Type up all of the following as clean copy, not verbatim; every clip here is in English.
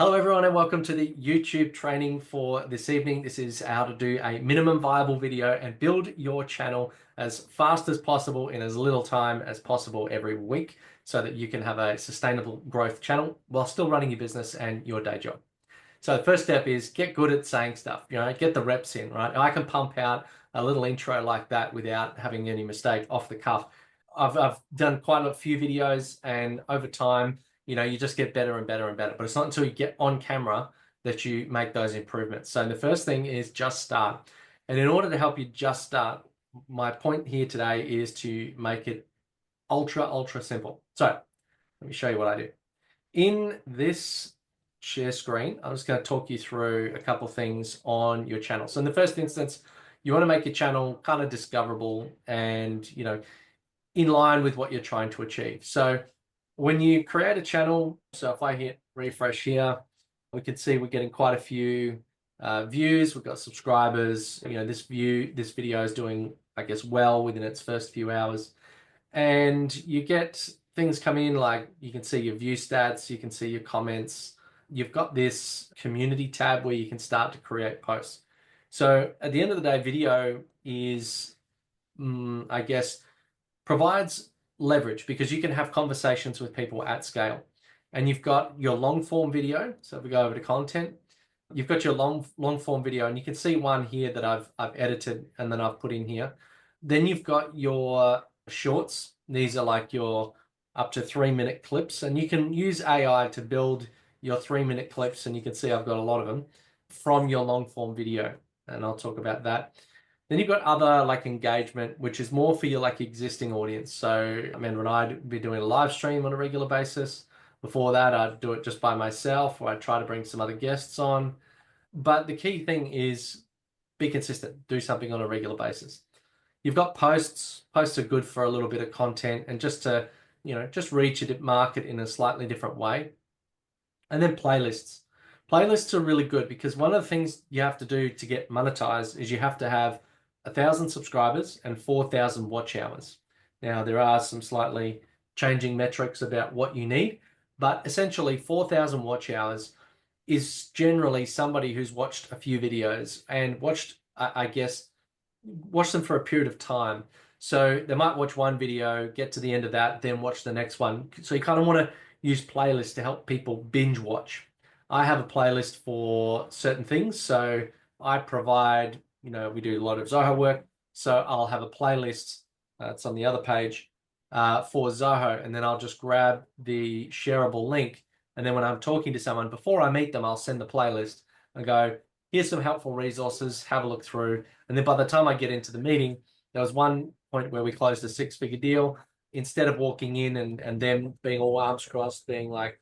Hello everyone and welcome to the YouTube training for this evening. This is how to do a minimum viable video and build your channel as fast as possible in as little time as possible every week so that you can have a sustainable growth channel while still running your business and your day job. So the first step is get good at saying stuff, get the reps in, right? I can pump out a little intro like that without having any mistake off the cuff. I've done quite a few videos and over time, you just get better and better and better. But it's not until you get on camera that you make those improvements. So the first thing is just start. And in order to help you just start, my point here today is to make it ultra simple. So let me show you what I do. In this share screen, I'm just going to talk you through a couple things on your channel. So in the first instance, you want to make your channel kind of discoverable and, in line with what you're trying to achieve. So when you create a channel, so if I hit refresh here, we can see we're getting quite a few views. We've got subscribers. This video is doing, I guess, well within its first few hours. And you get things come in like you can see your view stats, you can see your comments. You've got this community tab where you can start to create posts. So at the end of the day, video is, I guess, provides leverage because you can have conversations with people at scale. And you've got your long form video. So if we go over to content, you've got your long form video, and you can see one here that I've edited and then I've put in here. Then you've got your shorts. These are like your up to 3-minute clips, and you can use AI to build your 3-minute clips, and you can see I've got a lot of them from your long form video, and I'll talk about that. Then you've got other like engagement, which is more for your like existing audience. So when I'd be doing a live stream on a regular basis. Before that, I'd do it just by myself, or I'd try to bring some other guests on. But the key thing is be consistent, do something on a regular basis. You've got posts. Posts are good for a little bit of content and just to, just reach a market in a slightly different way. And then playlists. Playlists are really good because one of the things you have to do to get monetized is you have to have 1,000 subscribers and 4,000 watch hours. Now, there are some slightly changing metrics about what you need, but essentially 4,000 watch hours is generally somebody who's watched a few videos and watched them for a period of time. So they might watch one video, get to the end of that, then watch the next one. So you kind of want to use playlists to help people binge watch. I have a playlist for certain things. So I provide, we do a lot of Zoho work. So I'll have a playlist, it's on the other page, for Zoho, and then I'll just grab the shareable link. And then when I'm talking to someone, before I meet them, I'll send the playlist and go, here's some helpful resources, have a look through. And then by the time I get into the meeting, there was one point where we closed a 6-figure deal. Instead of walking in and them being all arms crossed, being like,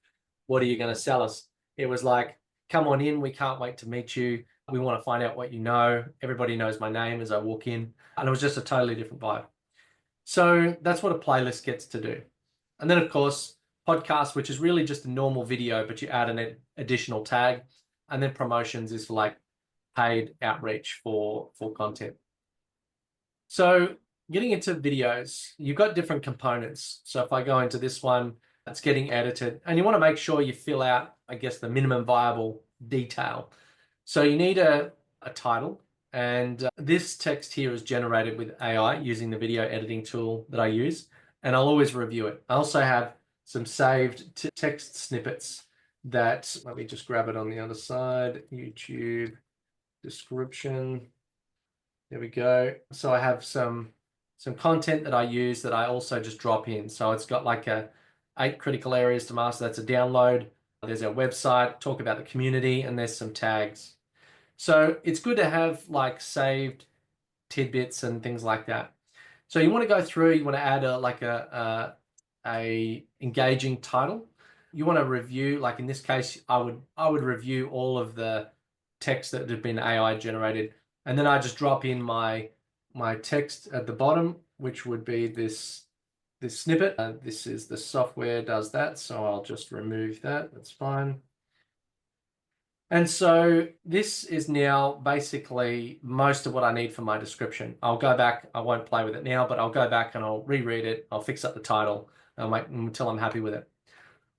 what are you going to sell us? It was like, come on in, we can't wait to meet you. We want to find out what you know. Everybody knows my name as I walk in. And it was just a totally different vibe. So that's what a playlist gets to do. And then, of course, podcast, which is really just a normal video, but you add an additional tag. And then promotions is for like paid outreach for content. So getting into videos, you've got different components. So if I go into this one, it's getting edited, and you want to make sure you fill out, I guess, the minimum viable detail. So you need a title, and this text here is generated with AI using the video editing tool that I use, and I'll always review it. I also have some saved text snippets that, let me just grab it on the other side, YouTube description. There we go. So I have some content that I use that I also just drop in. So it's got like 8 critical areas to master. That's a download. There's our website, talk about the community, and there's some tags. So it's good to have like saved tidbits and things like that. So you want to go through, you want to add a engaging title. You want to review, like in this case, I would review all of the text that had been AI generated. And then I just drop in my text at the bottom, which would be this snippet. This is the software does that, so I'll just remove that. That's fine. And so this is now basically most of what I need for my description. I'll go back. I won't play with it now, but I'll go back and I'll reread it. I'll fix up the title. I'll wait until I'm happy with it.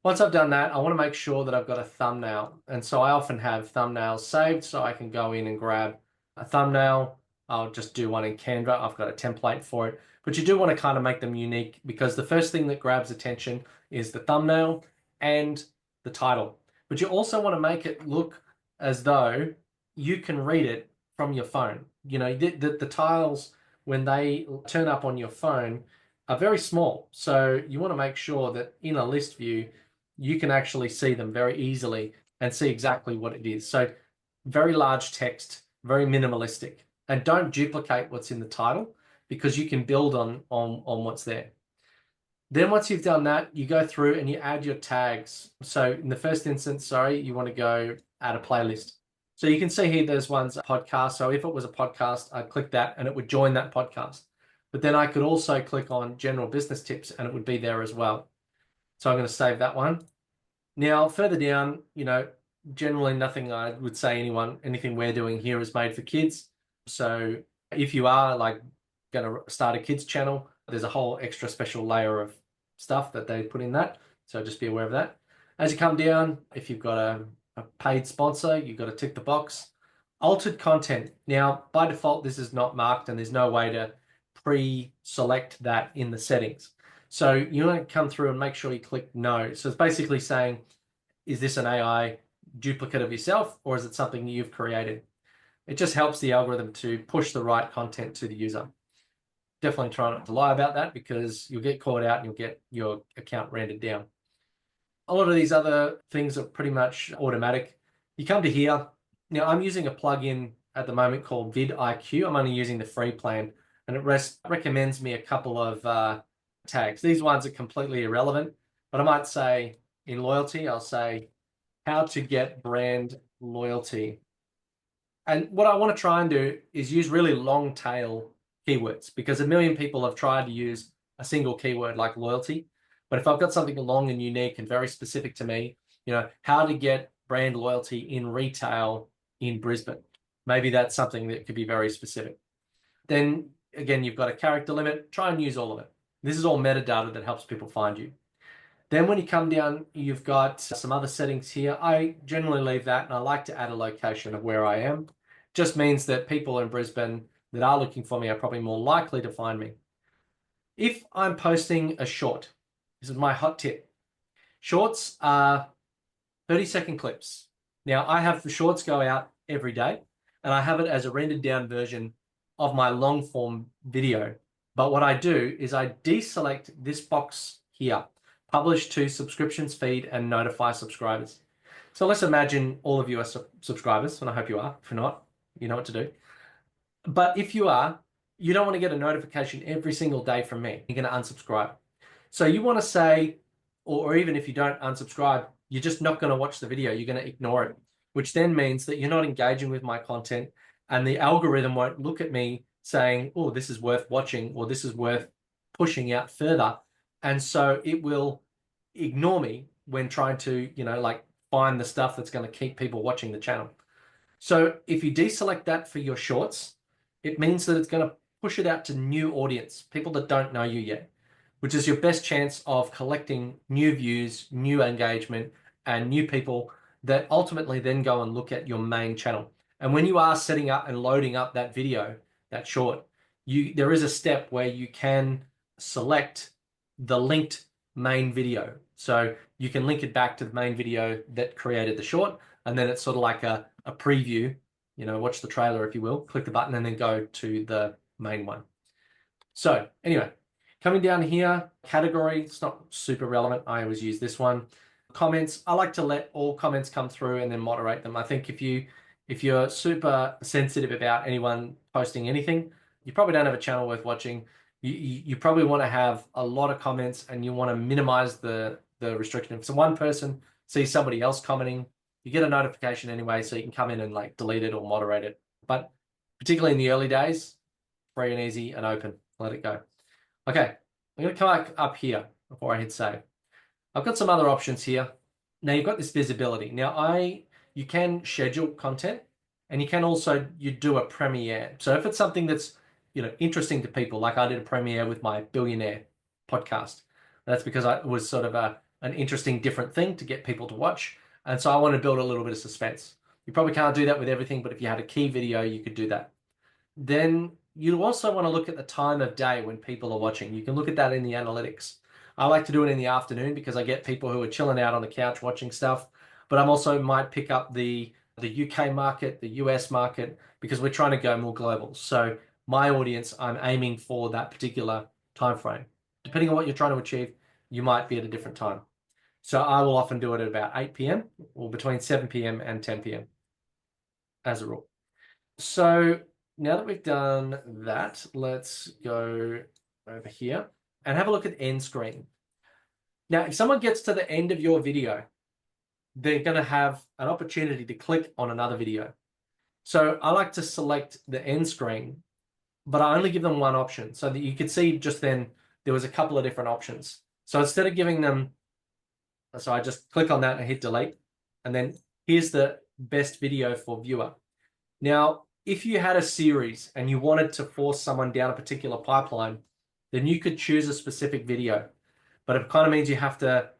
Once I've done that, I want to make sure that I've got a thumbnail. And so I often have thumbnails saved so I can go in and grab a thumbnail. I'll just do one in Canva. I've got a template for it. But you do want to kind of make them unique because the first thing that grabs attention is the thumbnail and the title. But you also want to make it look as though you can read it from your phone. You know, the tiles, when they turn up on your phone, are very small. So you want to make sure that in a list view, you can actually see them very easily and see exactly what it is. So very large text, very minimalistic, and don't duplicate what's in the title because you can build on what's there. Then once you've done that, you go through and you add your tags. So in the first instance, sorry, you want to go add a playlist. So you can see here there's one's a podcast. So if it was a podcast, I'd click that and it would join that podcast. But then I could also click on general business tips and it would be there as well. So I'm going to save that one. Now, further down, you know, generally nothing I would say anything we're doing here is made for kids. So if you are like going to start a kids channel, there's a whole extra special layer of stuff that they put in that. So just be aware of that. As you come down, if you've got a paid sponsor, you've got to tick the box. Altered content. Now, by default, this is not marked and there's no way to pre-select that in the settings. So you want to come through and make sure you click no. So it's basically saying, is this an AI duplicate of yourself or is it something you've created? It just helps the algorithm to push the right content to the user. Definitely try not to lie about that because you'll get caught out and you'll get your account rendered down. A lot of these other things are pretty much automatic. You come to here. Now I'm using a plugin at the moment called vidIQ. I'm only using the free plan and it recommends me a couple of tags. These ones are completely irrelevant, but I might say in loyalty, I'll say how to get brand loyalty. And what I want to try and do is use really long tail keywords because a million people have tried to use a single keyword like loyalty. But if I've got something long and unique and very specific to me, you know, how to get brand loyalty in retail in Brisbane, maybe that's something that could be very specific. Then again, you've got a character limit. Try and use all of it. This is all metadata that helps people find you. Then when you come down, you've got some other settings here. I generally leave that and I like to add a location of where I am. Just means that people in Brisbane that are looking for me are probably more likely to find me. If I'm posting a short, this is my hot tip. Shorts are 30-second clips. Now I have the shorts go out every day and I have it as a rendered down version of my long form video. But what I do is I deselect this box here, publish to subscriptions feed and notify subscribers. So let's imagine all of you are subscribers, and I hope you are. If you're not, you know what to do. But if you are, you don't want to get a notification every single day from me. You're going to unsubscribe. So you want to say, or even if you don't unsubscribe, you're just not going to watch the video. You're going to ignore it, which then means that you're not engaging with my content and the algorithm won't look at me saying, oh, this is worth watching or this is worth pushing out further. And so it will ignore me when trying to, you know, like find the stuff that's going to keep people watching the channel. So if you deselect that for your shorts, it means that it's going to push it out to new audience, people that don't know you yet, which is your best chance of collecting new views, new engagement, and new people that ultimately then go and look at your main channel. And when you are setting up and loading up that video, that short, there is a step where you can select the linked main video. So you can link it back to the main video that created the short, and then it's sort of like a preview, you know, watch the trailer if you will, click the button and then go to the main one. So anyway, coming down here, category, it's not super relevant. I always use this one. Comments, I like to let all comments come through and then moderate them. I think if you're super sensitive about anyone posting anything, you probably don't have a channel worth watching. You probably want to have a lot of comments and you want to minimize the restriction. If it's one person sees somebody else commenting, you get a notification anyway, so you can come in and like delete it or moderate it. But particularly in the early days, free and easy and open, let it go. Okay, I'm going to come back up here before I hit save. I've got some other options here. Now you've got this visibility. Now you can schedule content and you can also, you do a premiere. So if it's something that's, you know, interesting to people, like I did a premiere with my billionaire podcast. That's because it was sort of an interesting, different thing to get people to watch. And so I want to build a little bit of suspense. You probably can't do that with everything, but if you had a key video, you could do that. Then you also want to look at the time of day when people are watching. You can look at that in the analytics. I like to do it in the afternoon because I get people who are chilling out on the couch watching stuff, but I'm also might pick up the UK market, the US market, because we're trying to go more global. So my audience, I'm aiming for that particular time frame. Depending on what you're trying to achieve, you might be at a different time. So I will often do it at about 8 p.m. or between 7 p.m. and 10 p.m. as a rule. So now that we've done that, let's go over here and have a look at end screen. Now, if someone gets to the end of your video, they're going to have an opportunity to click on another video. So I like to select the end screen, but I only give them one option so that you could see just then there was a couple of different options. So instead of giving them, so I just click on that and hit delete, and then here's the best video for viewer. Now, if you had a series and you wanted to force someone down a particular pipeline, then you could choose a specific video. But it kind of means you have to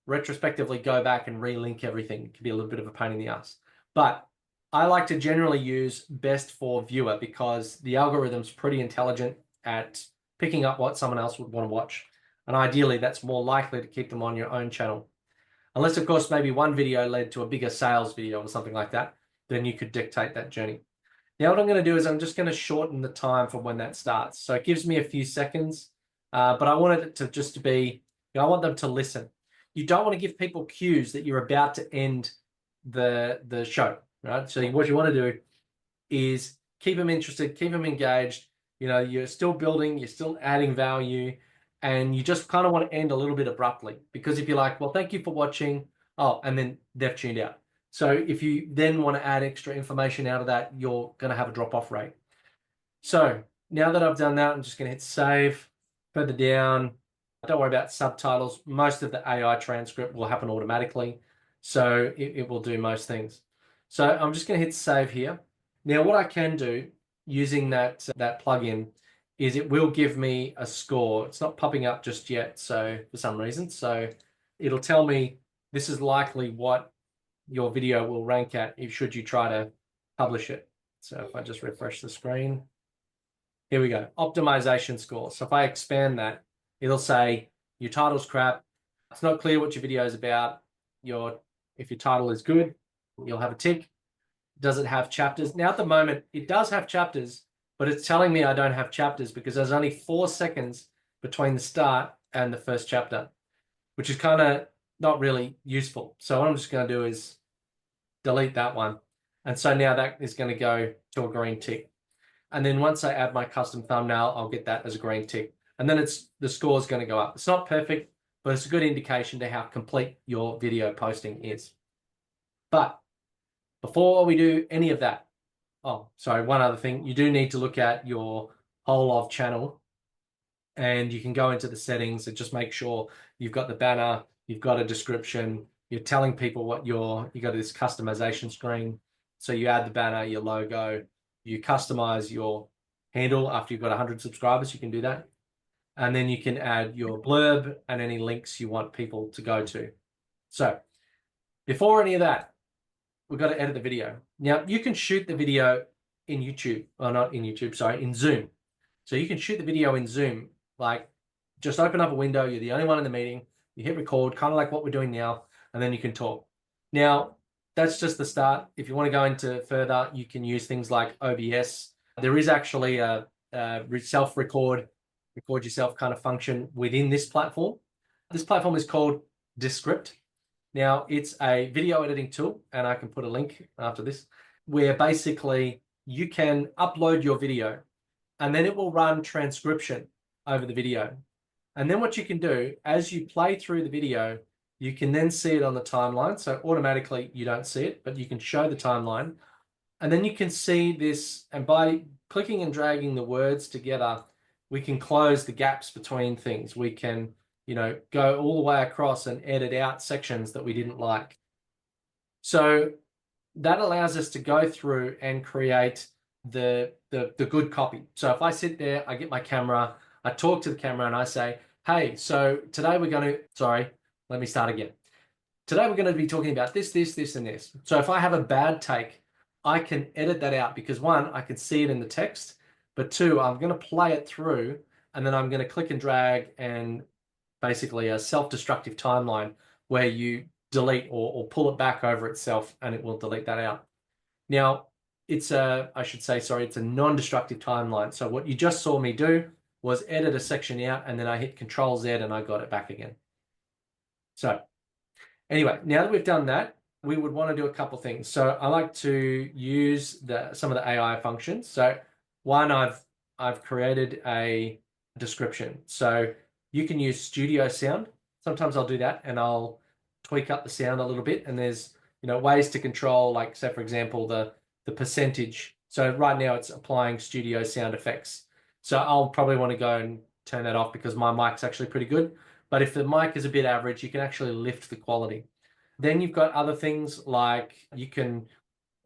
retrospectively go back and relink everything. It can be a little bit of a pain in the ass. But I like to generally use best for viewer because the algorithm's pretty intelligent at picking up what someone else would want to watch. And ideally, that's more likely to keep them on your own channel. Unless, of course, maybe one video led to a bigger sales video or something like that, then you could dictate that journey. Now, what I'm going to do is I'm just going to shorten the time for when that starts. So it gives me a few seconds, but I wanted it to just be, I want them to listen. You don't want to give people cues that you're about to end the show, right? So what you want to do is keep them interested, keep them engaged. You're still building, you're still adding value, and you just kind of want to end a little bit abruptly because if you're like, well, thank you for watching, oh, and then they've tuned out. So if you then want to add extra information out of that, you're going to have a drop-off rate. So now that I've done that, I'm just going to hit save. Further down, don't worry about subtitles. Most of the AI transcript will happen automatically. So it will do most things. So I'm just going to hit save here. Now what I can do using that plugin is it will give me a score. It's not popping up just yet, so for some reason. So it'll tell me this is likely what your video will rank at if should you try to publish it. So if I just refresh the screen, here we go, optimization score. So if I expand that, it'll say your title's crap. It's not clear what your video is about. If your title is good, you'll have a tick. Does it have chapters? Now at the moment, it does have chapters, but it's telling me I don't have chapters because there's only 4 seconds between the start and the first chapter, which is kind of not really useful. So what I'm just going to do is delete that one. And so now that is going to go to a green tick. And then once I add my custom thumbnail, I'll get that as a green tick. And then the score is going to go up. It's not perfect, but it's a good indication to how complete your video posting is. But before we do any of that, oh, sorry, one other thing, you do need to look at your whole of channel and you can go into the settings and just make sure you've got the banner, you've got a description, you're telling people what you got this customization screen. So you add the banner, your logo, you customize your handle after you've got 100 subscribers, you can do that. And then you can add your blurb and any links you want people to go to. So before any of that, we've got to edit the video. Now you can shoot the video in YouTube, or not in YouTube, sorry, in Zoom. So you can shoot the video in Zoom, like just open up a window, you're the only one in the meeting, you hit record, kind of like what we're doing now, and then you can talk. Now, that's just the start. If you want to go into further, you can use things like OBS. There is actually a record yourself kind of function within this platform. This platform is called Descript. Now, it's a video editing tool, and I can put a link after this, where basically you can upload your video, and then it will run transcription over the video. And then what you can do, as you play through the video, you can then see it on the timeline. So automatically you don't see it, but you can show the timeline. And then you can see this, and by clicking and dragging the words together, we can close the gaps between things. We can, go all the way across and edit out sections that we didn't like. So that allows us to go through and create the good copy. So if I sit there, I get my camera, I talk to the camera and I say, hey, so today we're going to, Let me start again. Today we're going to be talking about this, this, this, and this. So if I have a bad take, I can edit that out because one, I can see it in the text, but two, I'm going to play it through and then I'm going to click and drag and basically a self-destructive timeline where you delete or pull it back over itself and it will delete that out. Now, I should say, sorry, it's a non-destructive timeline. So what you just saw me do was edit a section out and then I hit Control Z and I got it back again. So anyway, now that we've done that, we would want to do a couple things. So I like to use some of the AI functions. So one, I've created a description. So you can use studio sound. Sometimes I'll do that and I'll tweak up the sound a little bit. And there's ways to control, like say for example, the percentage. So right now it's applying studio sound effects. So I'll probably want to go and turn that off because my mic's actually pretty good. But if the mic is a bit average, you can actually lift the quality. Then you've got other things like you can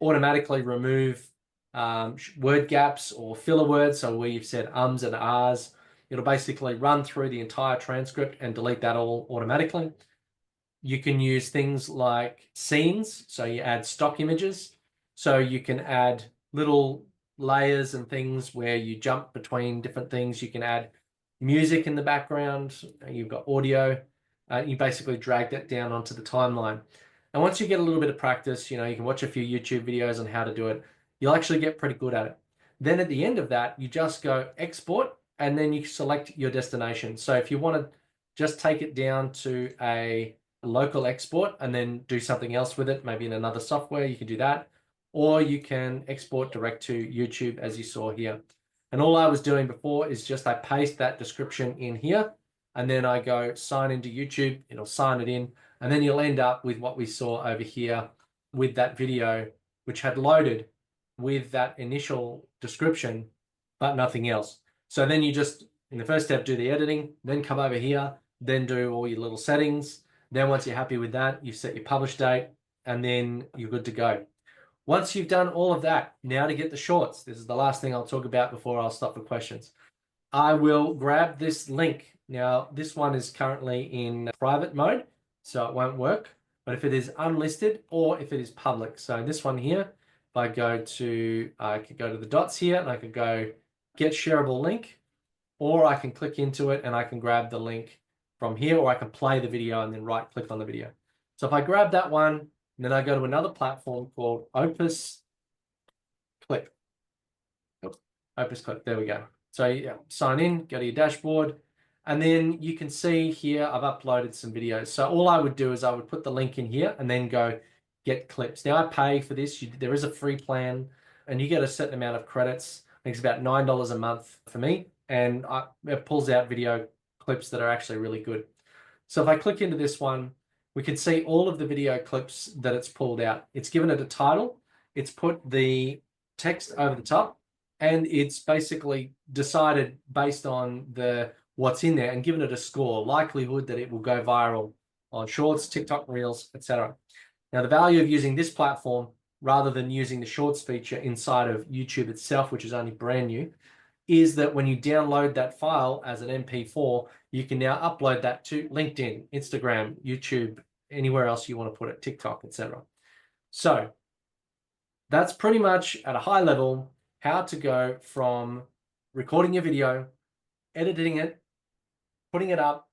automatically remove word gaps or filler words. So where you've said ums and ahs, it'll basically run through the entire transcript and delete that all automatically. You can use things like scenes. So you add stock images. So you can add little layers and things where you jump between different things. You can add music in the background. You've got audio. You basically drag that down onto the timeline. And once you get a little bit of practice, you can watch a few YouTube videos on how to do it. You'll actually get pretty good at it. Then at the end of that, you just go export and then you select your destination. So if you want to just take it down to a local export and then do something else with it, maybe in another software, you can do that. Or you can export direct to YouTube as you saw here. And all I was doing before is just I paste that description in here and then I go sign into YouTube, it'll sign it in, and then you'll end up with what we saw over here with that video, which had loaded with that initial description, but nothing else. So then you just, in the first step, do the editing, then come over here, then do all your little settings. Then once you're happy with that, you set your publish date, and then you're good to go. Once you've done all of that, now to get the shorts. This is the last thing I'll talk about before I'll stop for questions. I will grab this link. Now, this one is currently in private mode, so it won't work. But if it is unlisted or if it is public, so this one here, if I could go to the dots here and I could go get shareable link, or I can click into it and I can grab the link from here, or I can play the video and then right click on the video. So if I grab that one, then I go to another platform called Opus Clip. Opus Clip, there we go. So yeah, sign in, go to your dashboard, and then you can see here I've uploaded some videos. So all I would do is I would put the link in here and then go get clips. Now I pay for this. There is a free plan and you get a certain amount of credits. I think it's about $9 a month for me. And it pulls out video clips that are actually really good. So if I click into this one, we can see all of the video clips that it's pulled out. It's given it a title. It's put the text over the top and it's basically decided based on what's in there and given it a score, likelihood that it will go viral on Shorts, TikTok, Reels, etc. Now, the value of using this platform rather than using the Shorts feature inside of YouTube itself, which is only brand new, is that when you download that file as an MP4, you can now upload that to LinkedIn, Instagram, YouTube, anywhere else you want to put it, TikTok, etc. So that's pretty much at a high level how to go from recording your video, editing it, putting it up,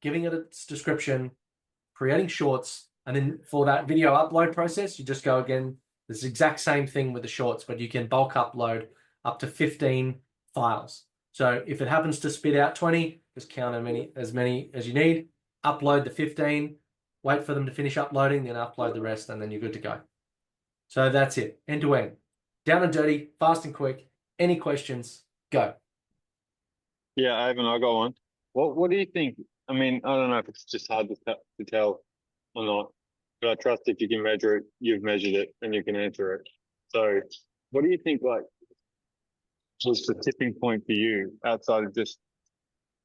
giving it its description, creating shorts, and then for that video upload process, you just go again. It's the exact same thing with the shorts, but you can bulk upload up to 15 files. So if it happens to spit out 20, just count as many as you need, upload the 15, wait for them to finish uploading, then upload the rest, and then you're good to go. So that's it, end to end. Down and dirty, fast and quick. Any questions? Go. Yeah, Ivan, I'll go on. What do you think? I mean, I don't know if it's just hard to tell or not, but I trust if you can measure it, you've measured it and you can answer it. So what do you think like was the tipping point for you outside of just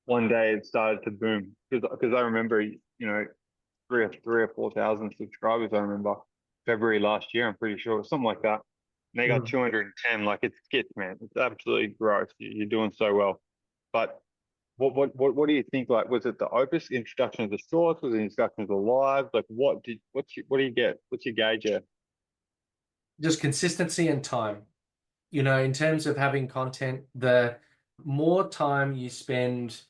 one day it started to boom? Because I remember, three or 4,000 subscribers, I remember February last year, I'm pretty sure, something like that. And they got 210, like it's skits, man. It's absolutely gross. You're doing so well. But What do you think? Like, was it the Opus introduction of the shorts? Was it the introduction of the live? Like, what do you get? What's your gauge here? Just consistency and time. In terms of having content, the more time you spend,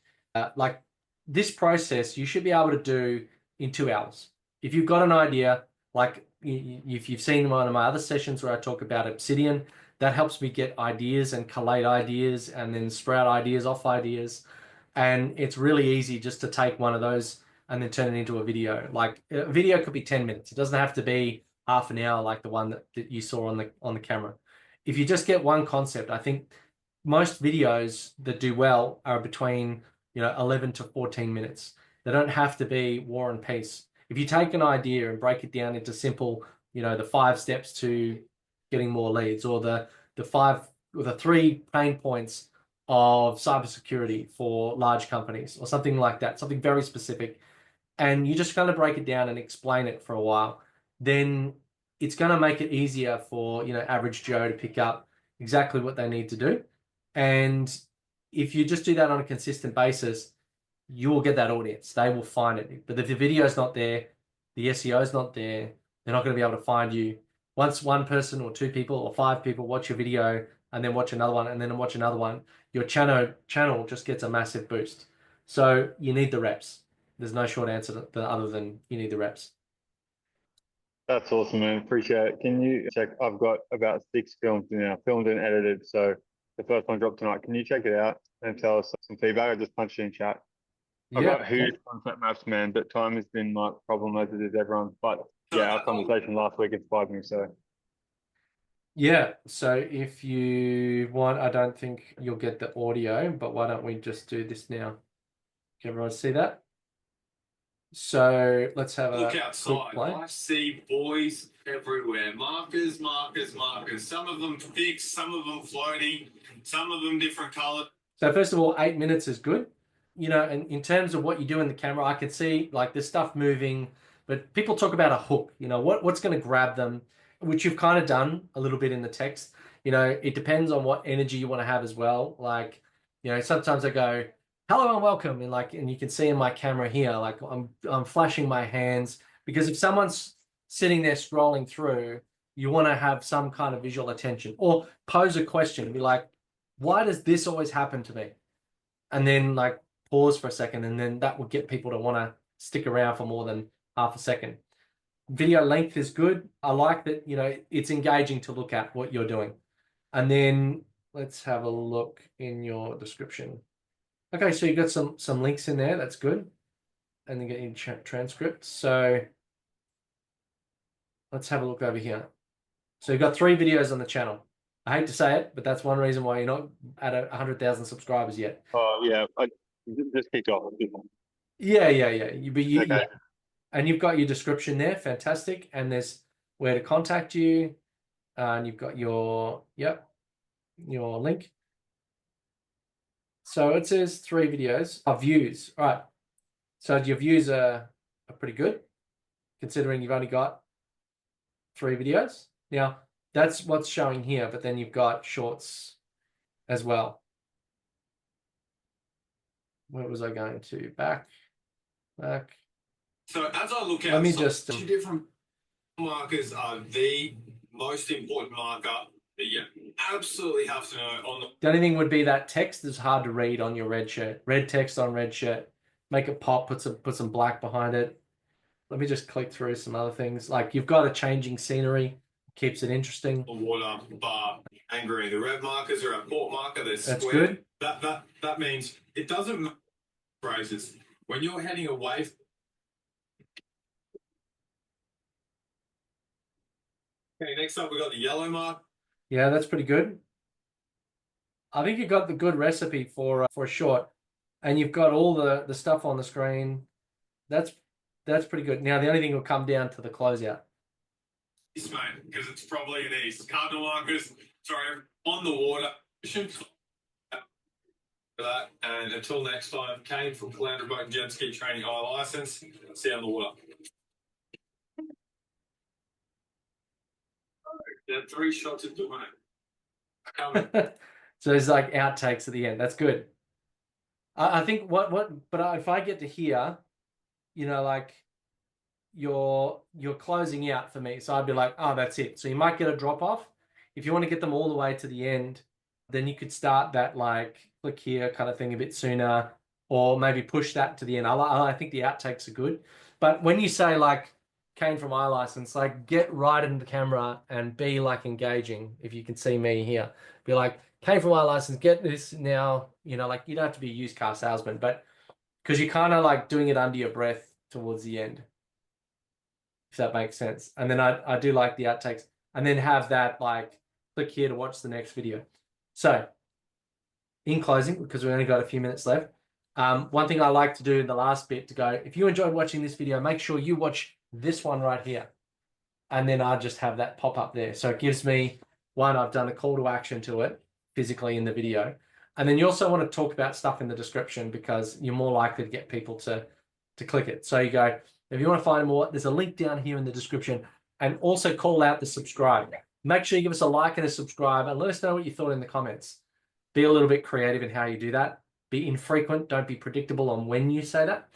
like this process, you should be able to do in 2 hours. If you've got an idea, like if you've seen one of my other sessions where I talk about Obsidian, that helps me get ideas and collate ideas and then sprout ideas off ideas. And it's really easy just to take one of those and then turn it into a video. Like a video could be 10 minutes. It doesn't have to be half an hour like the one that you saw on the camera. If you just get one concept, I think most videos that do well are between 11 to 14 minutes. They don't have to be war and peace. If you take an idea and break it down into simple, the 5 steps to getting more leads, or the five or the 3 pain points of cybersecurity for large companies, or something like that, something very specific, and you just kind of break it down and explain it for a while, then it's going to make it easier for average Joe to pick up exactly what they need to do. And if you just do that on a consistent basis, you will get that audience. They will find it. But if the video is not there, the SEO is not there, they're not going to be able to find you. Once one person or 2 people or 5 people watch your video and then watch another one and then watch another one, your channel just gets a massive boost. So you need the reps. There's no short answer other than you need the reps. That's awesome, man. Appreciate it. Can you check? I've got about 6 films now, filmed and edited. So the first one dropped tonight. Can you check it out and tell us some feedback? I just punched it in chat. I've Yeah. got huge concept maps, man, but time has been my problem as it is everyone's. But yeah, our conversation last week inspired me. So Yeah. So if you want, I don't think you'll get the audio, but why don't we just do this now? Can everyone see that? So let's have Look a outside. quick play. I see boys everywhere. Markers, markers, markers. Some of them fixed, some of them floating, some of them different colors. So first of all, 8 minutes is good. And in terms of what you do in the camera, I can see like there's stuff moving, but people talk about a hook, what's going to grab them, which you've kind of done a little bit in the text. It depends on what energy you want to have as well. Like, sometimes I go, hello and welcome. And you can see in my camera here, like I'm flashing my hands, because if someone's sitting there scrolling through, you want to have some kind of visual attention, or pose a question, be like, why does this always happen to me? And then like pause for a second, and then that will get people to want to stick around for more than half a second. Video length is good. I like that, it's engaging to look at what you're doing. And then let's have a look in your description. Okay, so you've got some links in there. That's good. And then get your transcript. So let's have a look over here. So you've got 3 videos on the channel. I hate to say it, but that's one reason why you're not at 100,000 subscribers yet. oh yeah, I just kicked off. Yeah. Yeah. Okay. And you've got your description there, fantastic. And there's where to contact you, and you've got your link. So it says 3 videos of views. All right. So your views are pretty good, considering you've only got 3 videos. Now that's what's showing here, but then you've got shorts as well. Where was I going to? Back. So as I look Let me outside, just 2 different markers are the most important marker that you absolutely have to know on the only thing would be that text is hard to read on your red shirt. Red text on red shirt. Make it pop, put some black behind it. Let me just click through some other things. Like you've got a changing scenery, keeps it interesting. the water bar and green. The red markers are a port marker, they're That's square. good. That means it doesn't matter phrases. When you're heading away. Okay, next up we got the yellow mark. Yeah, that's pretty good. I think you got the good recipe for a short, and you've got all the stuff on the screen. That's pretty good. Now the only thing will come down to the closeout. East, mate, because it's probably an east. Cardinal markers, sorry, on the water. That, and until next time, Kane from Calandra Boat and Jet Ski Training I license. See you on the water. There are 3 shots into it. So there's like outtakes at the end. That's good. I think but if I get to here, you know, like you're closing out for me. So I'd be like, oh, that's it. So you might get a drop off. If you want to get them all the way to the end, then you could start that like click here kind of thing a bit sooner, or maybe push that to the end. I think the outtakes are good. But when you say like came from iLicense, like get right into the camera and be like engaging. If you can see me here, be like came from iLicense, get this now. You know, like you don't have to be a used car salesman, but because you're kind of like doing it under your breath towards the end, if that makes sense. And then I do like the outtakes, and then have that like click here to watch the next video. So in closing, because we only got a few minutes left, one thing I like to do in the last bit to go, if you enjoyed watching this video, make sure you watch this one right here. And then I just have that pop up there. So it gives me, one, I've done a call to action to it physically in the video. And then you also want to talk about stuff in the description because you're more likely to get people to click it. So you go, if you want to find more, there's a link down here in the description, and also call out the subscribe. Make sure you give us a like and a subscribe, and let us know what you thought in the comments. Be a little bit creative in how you do that. Be infrequent. Don't be predictable on when you say that.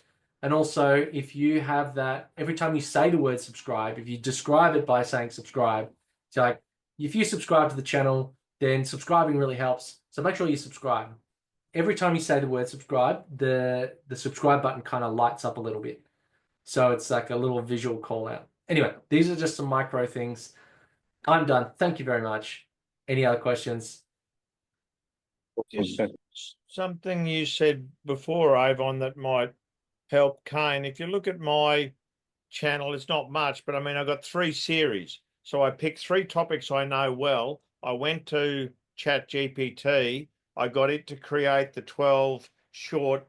And also, if you have that, every time you say the word subscribe, if you describe it by saying subscribe, so like if you subscribe to the channel, then subscribing really helps. So make sure you subscribe. Every time you say the word subscribe, the subscribe button kind of lights up a little bit. So it's like a little visual call out. Anyway, these are just some micro things. I'm done. Thank you very much. Any other questions? Just something you said before, Avon, that might help Kane. If you look at my channel, it's not much, but I mean, I've got 3 series. So I picked 3 topics I know well. I went to ChatGPT. I got it to create the 12 short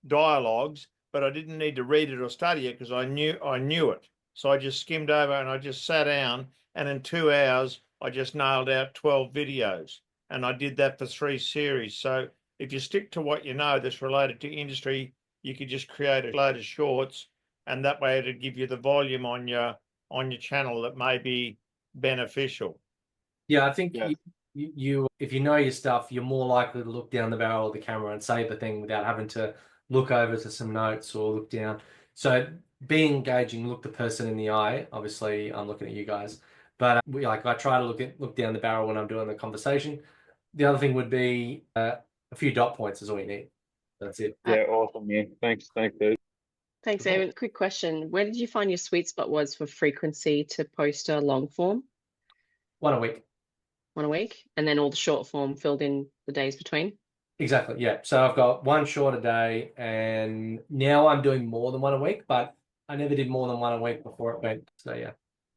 dialogues, but I didn't need to read it or study it because I knew it. So I just skimmed over and I just sat down, and in 2 hours, I just nailed out 12 videos. And I did that for 3 series. So if you stick to what you know that's related to industry, you could just create a load of shorts, and that way it'd give you the volume on your channel that may be beneficial. Yeah, I think you if you know your stuff, you're more likely to look down the barrel of the camera and say the thing without having to look over to some notes or look down. So be engaging, look the person in the eye. Obviously, I'm looking at you guys, but like I try to look down the barrel when I'm doing the conversation. The other thing would be a few dot points is all you need. That's it. Yeah, awesome, man. Thanks, dude. Thanks, Cool. David. Quick question. Where did you find your sweet spot was for frequency to post a long form? 1 a week. 1 a week, and then all the short form filled in the days between? Exactly, yeah. So I've got 1 short a day, and now I'm doing more than 1 a week, but I never did more than 1 a week before it went. So yeah.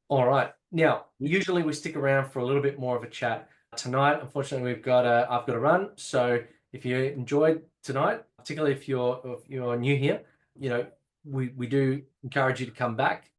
All right. Now, usually we stick around for a little bit more of a chat. Tonight, unfortunately, I've got to run. So if you enjoyed tonight, particularly if you're new here, you know, we do encourage you to come back.